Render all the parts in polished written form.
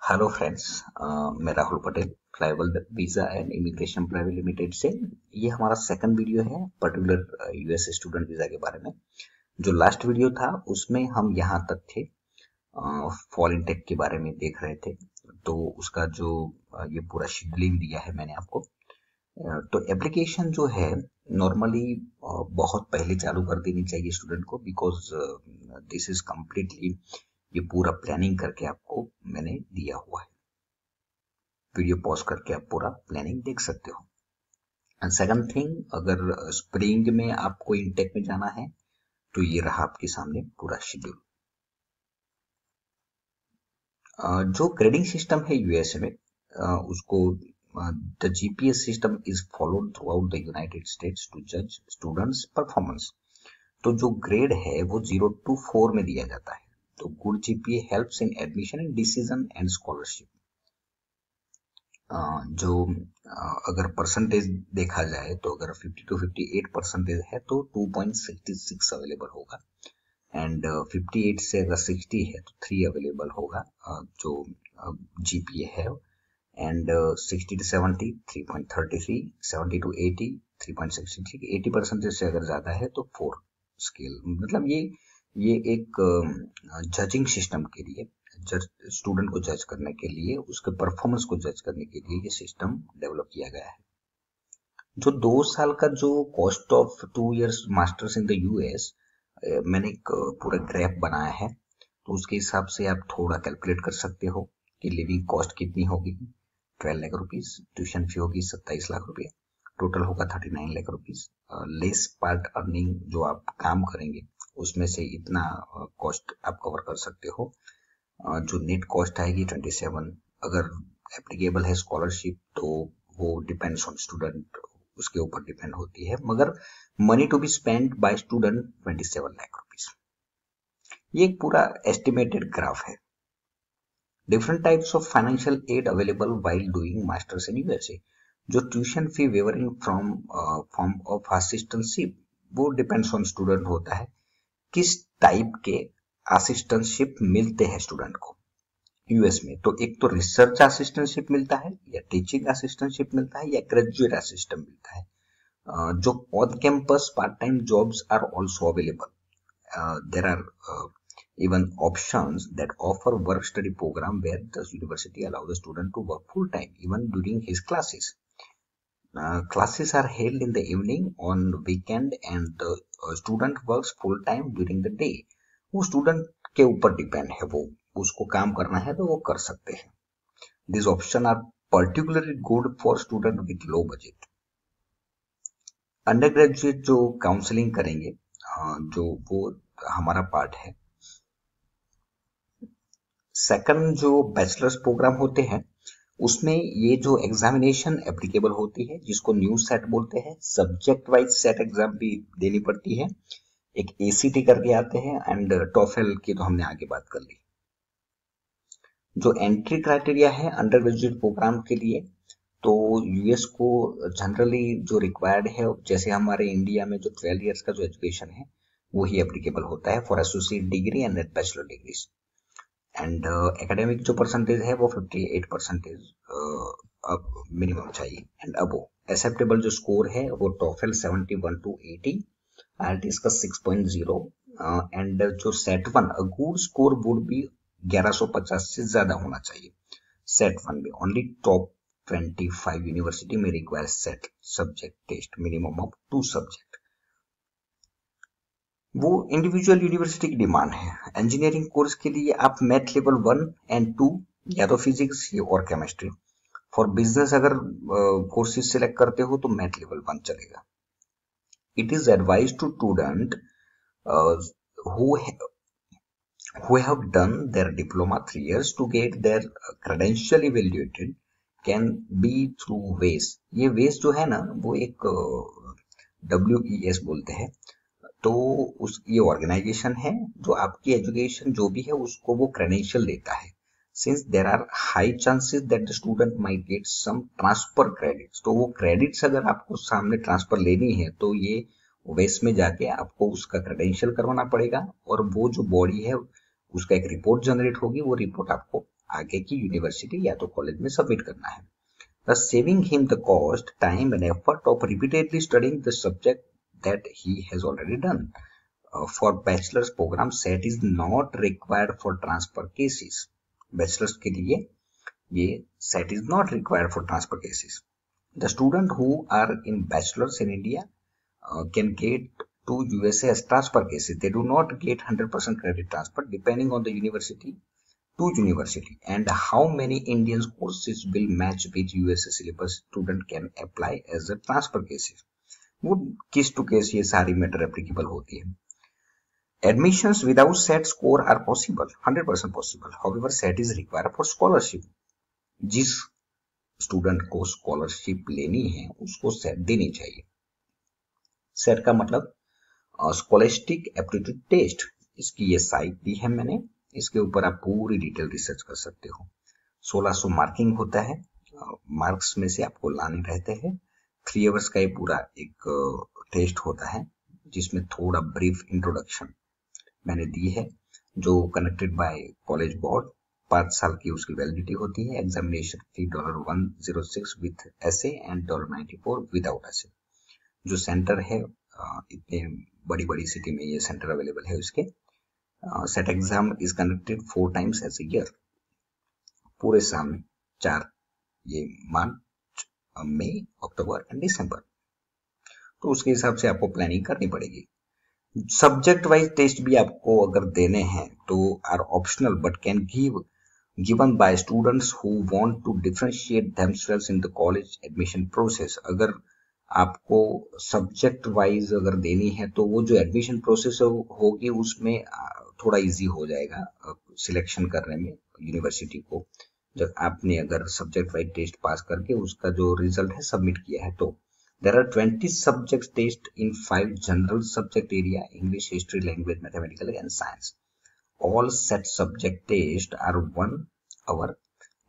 Hello friends, मैं Rahul Patel tribal visa and immigration private limited से। ये हमारा सेकंड वीडियो है पर्टिकुलर यूएस स्टूडेंट वीजा के बारे में। जो लास्ट वीडियो था उसमें हम यहाँ तक थे, फॉल इनटेक के बारे में देख रहे थे। तो उसका जो ये पूरा शेड्यूलिंग दिया है मैंने आपको। तो एप्लीकेशन जो है नॉर्मली बहुत पहले चालू कर देनी चाहिए स्टूडेंट को, बिकॉज दिस इज कम्प्लीटली ये पूरा प्लानिंग करके आपको मैंने दिया हुआ है। वीडियो पॉज करके आप पूरा प्लानिंग देख सकते हो। एंड सेकंड थिंग, अगर स्प्रिंग में आपको इनटेक में जाना है तो ये रहा आपके सामने पूरा शेड्यूल। जो ग्रेडिंग सिस्टम है यूएस में, उसको the GPS system is followed throughout the United States to जज स्टूडेंट्स परफॉर्मेंस। तो जो ग्रेड है वो 0 to 4 में दिया जाता है। तो good GPA helps in admission and decision and scholarship. जो अगर परसेंटेज देखा जाए तो अगर 50 to 58 परसेंटेज है तो 2.66 अवेलेबल होगा। एंड 58 से अगर 60 है तो 3 अवेलेबल होगा जो जीपीए है। एंड 60 to 70 3.33, 70 to 80 3.63, 80 परसेंटेज से अगर ज्यादा है तो 4 स्केल। मतलब ये एक जजिंग सिस्टम के लिए, स्टूडेंट को जज करने के लिए, उसके परफॉर्मेंस को जज करने के लिए ये सिस्टम डेवलप किया गया है। जो 2 साल का जो cost of 2 years masters in the US, मैंने एक पूरा ग्राफ बनाया है। तो उसके हिसाब से आप थोड़ा कैलकुलेट कर सकते हो कि लिविंग कॉस्ट कितनी होगी। 12 लाख रुपीज, ट्यूशन फी होगी 27 लाख रुपये, टोटल होगा 39 lakh rupees. Less part earning जो आप काम करेंगे उसमें से इतना कॉस्ट आप कवर कर सकते हो। जो नेट कॉस्ट आएगी 27। अगर एप्लीकेबल है स्कॉलरशिप तो वो डिपेंड्स ऑन स्टूडेंट, उसके ऊपर डिपेंड होती है, मगर money to be spend by student 27 lakh rupees. ये एक पूरा एस्टिमेटेड ग्राफ है। Different types of financial aid available while doing masters in USA. जो tuition fee waivering from form of assistantship, वो डिपेंड्स ऑन स्टूडेंट होता है किस टाइप के असिस्टेंटशिप मिलते हैं स्टूडेंट को यूएस में। तो एक तो रिसर्च असिस्टेंटशिप मिलता है, या टीचिंग असिस्टेंटशिप मिलता है, या ग्रेजुएट असिस्टेंट मिलता है। जो on campus part time jobs are also available. There are even options that offer work study program where the university allow the student to work full time even during his classes. Classes are held in the evening on weekend and the student works full time during the day. वो student के ऊपर depend है, वो उसको काम करना है तो वो कर सकते हैं। This option are particularly good for student with low budget. Undergraduate जो काउंसलिंग करेंगे, जो वो हमारा पार्ट है। सेकंड जो बैचलर्स प्रोग्राम होते हैं उसमें ये जो एग्जामिनेशन एप्लीकेबल होती है, जिसको न्यू सेट बोलते हैं। सब्जेक्ट वाइज सेट एग्जाम भी देनी पड़ती है, एक एसीटी करके आते हैं, एंड टॉफेल की तो हमने आगे बात कर ली। जो एंट्री क्राइटेरिया है अंडर ग्रेजुएट प्रोग्राम के लिए, तो यूएस को जनरली जो रिक्वायर्ड है, जैसे हमारे इंडिया में जो 12 years का जो एजुकेशन है वही एप्लीकेबल होता है for associate degree and bachelor degrees. And academic जो परसेंटेज है वो 58 परसेंटेज मिनिमम चाहिए एंड अबो। एक्सेप्टेबल जो स्कोर है वो टॉफेल 71 to 80, आईएलटीएस का 6.0, एंड जो SAT 1 good score would be 1150 से ज्यादा होना चाहिए। सेट 1 में ओनली टॉप 25 यूनिवर्सिटी में require SAT subject test minimum of 2 subject. वो इंडिविजुअल यूनिवर्सिटी की डिमांड है। इंजीनियरिंग कोर्स के लिए आप मैथ लेवल 1 and 2 या तो फिजिक्स और केमिस्ट्री। फॉर बिजनेस अगर कोर्सेज सिलेक्ट करते हो तो मैथ लेवल 1 चलेगा। It is advise to student who have done their diploma 3 years to get their credential evaluated can be through WAIS। ये WAIS जो है ना वो एक WES बोलते हैं। तो ये ऑर्गेनाइजेशन है जो आपकी एजुकेशन जो भी है उसको वो क्रेडेंशियल देता है। Since there are high chances that the student might get some transfer credits, तो वो क्रेडिट्स अगर आपको सामने ट्रांसफर लेनी है तो ये वेस्ट में जाके आपको उसका क्रेडेंशियल करवाना पड़ेगा, और वो जो बॉडी है उसका एक रिपोर्ट जनरेट होगी, वो रिपोर्ट आपको आगे की यूनिवर्सिटी या तो कॉलेज में सबमिट करना है। Thus saving him the cost, time and effort of repeatedly studying the subject that he has already done. For bachelor's program, SET is not required for transfer cases. Bachelor's के लिए ये SET is not required for transfer cases. The student who are in bachelor's in India can get to USA as transfer cases. They do not get 100% credit transfer depending on the university to university and how many Indian courses will match with USA syllabus student can apply as a transfer cases. वो case to case ये सारी matter applicable होती है. Admissions without SET score are possible, 100% possible. However, SET is required for scholarship. जिस student को scholarship लेनी है उसको SET देनी चाहिए. SET का मतलब स्कॉलस्टिक एप्टीट्यूड टेस्ट. इसकी ये साइट दी है मैंने, इसके ऊपर आप पूरी डिटेल रिसर्च कर सकते हो. 1600 मार्किंग होता है. मार्क्स में से आपको लाने रहते हैं. 3 आवर्स का ये पूरा एक टेस्ट होता है जिसमें थोड़ा ब्रीफ इंट्रोडक्शन मैंने दी है, जो कनेक्टेड बाय कॉलेज बोर्ड. 5 साल की उसकी वैलिडिटी होती है. Examination fee $106 with essay and $94 without essay. जो सेंटर है इतने बड़ी बड़ी सिटी में ये सेंटर अवेलेबल है उसके. SAT exam is conducted 4 times as a year. पूरे साल में 4, ये मार्च, मई, अक्टूबर एंड दिसंबर. तो उसके हिसाब से आपको प्लानिंग करनी पड़ेगी. सब्जेक्ट वाइज टेस्ट भी आपको अगर देने हैं तो are optional but can given by students who want to differentiate themselves in the college admission process. अगर आपको सब्जेक्ट वाइज अगर देनी है तो वो जो एडमिशन प्रोसेस होगी उसमें थोड़ा इजी हो जाएगा सिलेक्शन करने में यूनिवर्सिटी को. जब आपने अगर सब्जेक्ट वाइज टेस्ट पास करके उसका जो रिजल्ट है सबमिट किया है तो there are 20 subject tests in 5 general subject area: English, history, language, mathematical and science. All set subject tests are 1 hour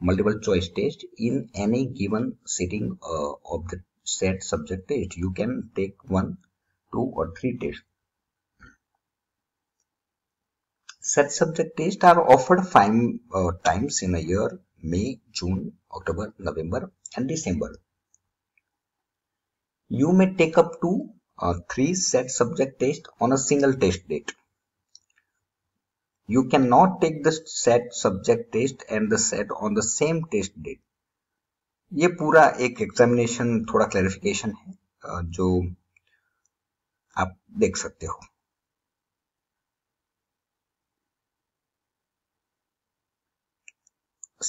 multiple choice test in any given sitting of the set subject test. You can take 1, 2 or 3 tests. Set subject tests are offered 5 times in a year: May, June, October, November and December. You may take up to 3 set subject tests on a single test date. You cannot take the set subject test and the set on the same test date. ये पूरा एक examination थोड़ा clarification है जो आप देख सकते हो.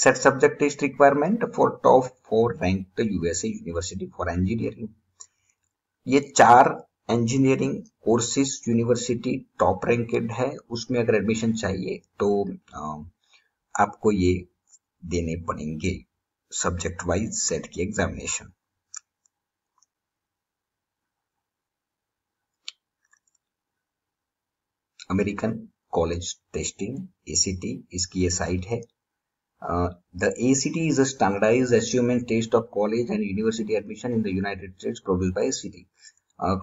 Set subject test requirement for top 4 ranked USA University for engineering. ये 4 engineering courses university top ranked है, उसमें अगर एडमिशन चाहिए तो आपको ये देने पड़ेंगे सब्जेक्ट वाइज सेट की examination. American college testing ACT, इसकी ये साइट है. The ACT is a standardized achievement test of college and university admission in the United States produced by ACT.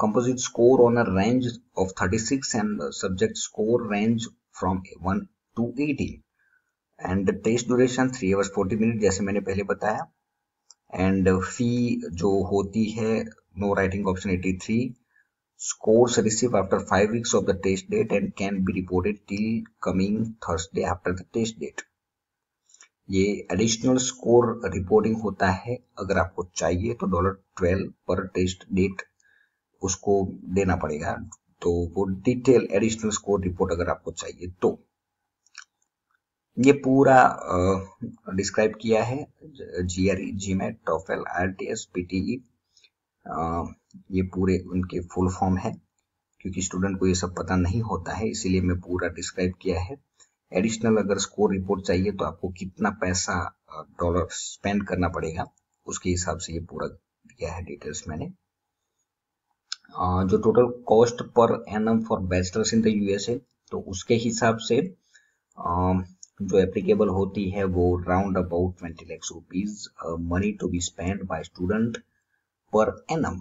Composite score on a range of 36 and subject score range from 1 to 18. And the test duration 3 hours 40 minutes जैसे मैंने पहले बताया. And fee जो होती है no writing option 83. Scores received after 5 weeks of the test date and can be reported till coming Thursday after the test date. ये additional score reporting होता है. अगर आपको चाहिए तो $12 पर टेस्ट डेट उसको देना पड़ेगा. तो वो डिटेल एडिशनल स्कोर रिपोर्ट अगर आपको चाहिए तो ये पूरा डिस्क्राइब किया है. GRE, GMAT, TOEFL, IELTS, PTE, ये पूरे उनके फुल फॉर्म है. क्योंकि स्टूडेंट को ये सब पता नहीं होता है इसीलिए मैं पूरा डिस्क्राइब किया है. एडिशनल अगर स्कोर रिपोर्ट चाहिए तो आपको कितना पैसा डॉलर स्पेंड करना पड़ेगा उसके हिसाब से ये पूरा दिया है डिटेल्स मैंने. जो total cost per annum for bachelors in the USA तो उसके हिसाब से जो एप्लीकेबल होती है वो round about 20 lakh rupees money to be spend by student per annum.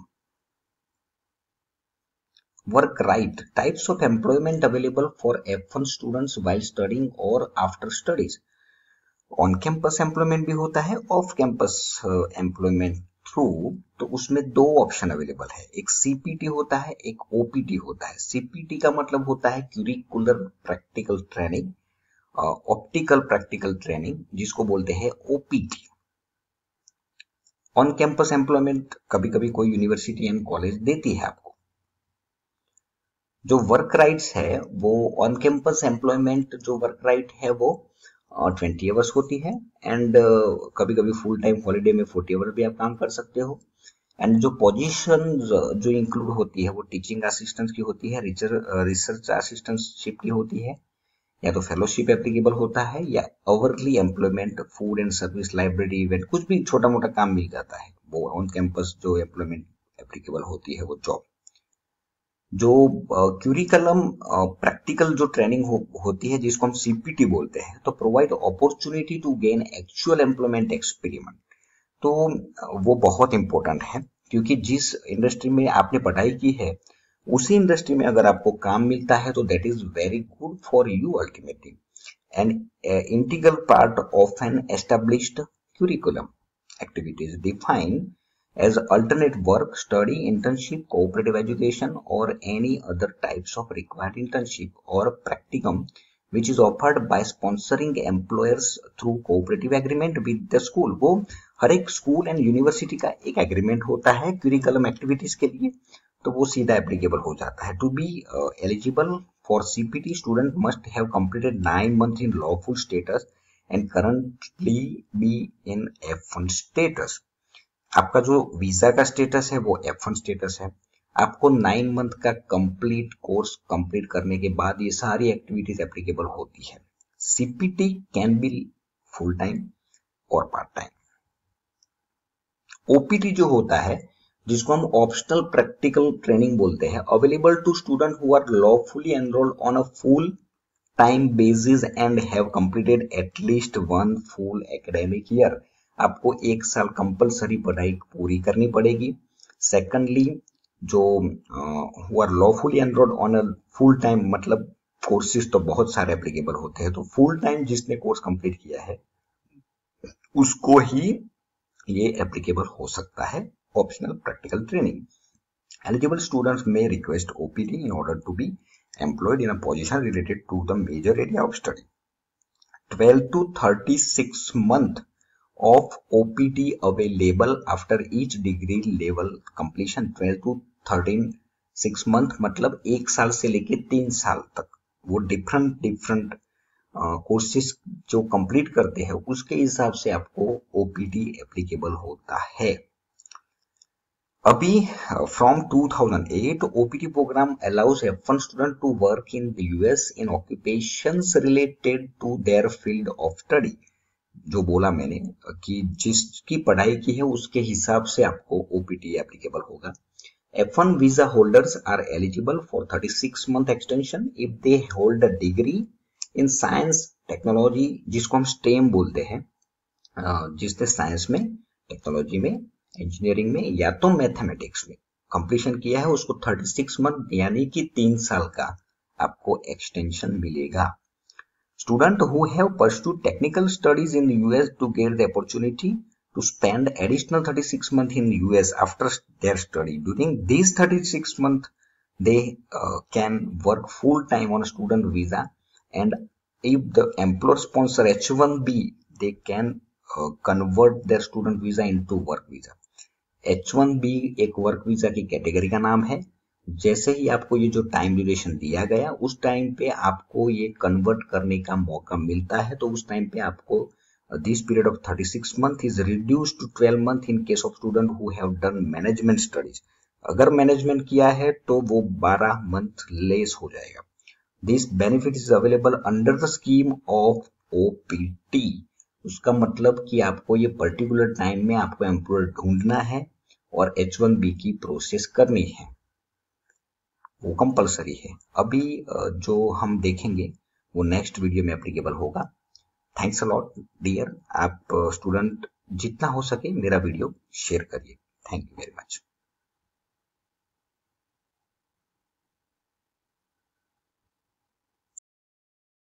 Work right. Types of employment available for F1 students while studying or after studies. On campus employment भी होता है, ऑफ कैंपस एम्प्लॉयमेंट थ्रू, तो उसमें दो option available है, एक CPT होता है, एक ओपीटी होता है। सीपीटी का मतलब होता है curricular practical training, optical practical training, जिसको बोलते हैं ओपीटी। ऑन कैंपस एम्प्लॉयमेंट कभी कभी कोई यूनिवर्सिटी एंड कॉलेज देती है आपको। जो वर्क राइट्स है वो ऑन कैंपस एम्प्लॉयमेंट, जो वर्क राइट है वो 20 आवर्स होती है, एंड कभी कभी फुल टाइम हॉलीडे में 40 आवर्स भी आप काम कर सकते हो। एंड जो पोजीशन जो इंक्लूड होती है वो टीचिंग असिस्टेंट की होती है, रिसर्च असिस्टेंटशिप की होती है, या तो फेलोशिप एप्लीकेबल होता है, या hourly employment, food and service, library event, कुछ भी छोटा मोटा काम मिल जाता है, वो ऑन कैंपस जो एम्प्लॉयमेंट एप्लीकेबल होती है वो जॉब। जो क्यूरिकलम प्रैक्टिकल जो ट्रेनिंग होती है जिसको हम सीपीटी बोलते हैं, तो provide opportunity to gain actual employment experiment. तो वो बहुत इंपॉर्टेंट है, क्योंकि जिस इंडस्ट्री में आपने पढ़ाई की है उसी इंडस्ट्री में अगर आपको काम मिलता है तो that is very good for you ultimately, and integral part of an established curriculum. Activities defined as alternate work, study, internship, cooperative education, or any other types of required internship or practicum which is offered by sponsoring employers through cooperative agreement with the school. वो हर एक school and university का एक agreement होता है curriculum activities के लिए, तो वो सीधा एप्लीकेबल हो जाता है। To be eligible for CPT, student must have completed 9 months in lawful status and currently be in F1 status. आपका जो वीजा का स्टेटस है वो F1 स्टेटस है। आपको 9 मंथ का कंप्लीट कोर्स कंप्लीट करने के बाद ये सारी एक्टिविटीज एप्लीकेबल होती है। CPT can be full time और पार्ट टाइम। ओपीटी जो होता है, जिसको हम ऑप्शनल प्रैक्टिकल ट्रेनिंग बोलते हैं, available to student who are lawfully enrolled on a full time basis and have completed at least 1 full academic year. आपको 1 साल कंपलसरी पढ़ाई पूरी करनी पड़ेगी। सेकंडली, जो who are lawfully enrolled on a full time, मतलब कोर्सेज तो बहुत सारे एप्लीकेबल होते हैं, तो फुल टाइम जिसने कोर्स कंप्लीट किया है उसको ही ये एप्लीकेबल हो सकता है optional practical training. Eligible students may request OPT in order to be employed in a position related to the major area of study. 12 to 36 month of OPT available after each degree level completion. 12 to 36 month मतलब 1 साल से लेके 3 साल तक, वो different courses जो complete करते हैं उसके हिसाब से आपको ओपीटी एप्लीकेबल होता है। अभी from 2008 OPT program allows F1 student to work in the US in occupations related to their field of study. जो बोला मैंने कि जिसकी पढ़ाई की है उसके हिसाब से आपको ओपीटी एप्लीकेबल होगा। F1 visa holders are eligible for 36 month extension if they hold a degree in science technology, जिसको हम स्टेम बोलते हैं, जिसने साइंस में, टेक्नोलॉजी में, इंजीनियरिंग में या तो मैथमेटिक्स में कंप्लीशन किया है, उसको 36 मंथ यानी कि 3 साल का आपको एक्सटेंशन मिलेगा। Student who have pursued technical studies in US to get the opportunity to spend additional 36 months in US after their study. During these 36 months, they can work full time on a student visa, and if the employer sponsor H1B, they can convert their student visa into work visa. H1B एक work visa की category का नाम है। जैसे ही आपको ये जो time duration दिया गया उस टाइम पे आपको ये कन्वर्ट करने का मौका मिलता है, तो उस टाइम पे आपको this period of 36 month is reduced to 12 month in case of student who have done management studies. अगर मैनेजमेंट किया है तो वो 12 मंथ लेस हो जाएगा। This benefit is available under the scheme of OPT. उसका मतलब कि आपको ये पर्टिकुलर टाइम में आपको एम्प्लॉयर ढूंढना है और H1B की प्रोसेस करनी है, वो कंपलसरी है। अभी जो हम देखेंगे वो नेक्स्ट वीडियो में एप्लीकेबल होगा। Thanks a lot dear. आप स्टूडेंट जितना हो सके मेरा वीडियो शेयर करिए। Thank you very much.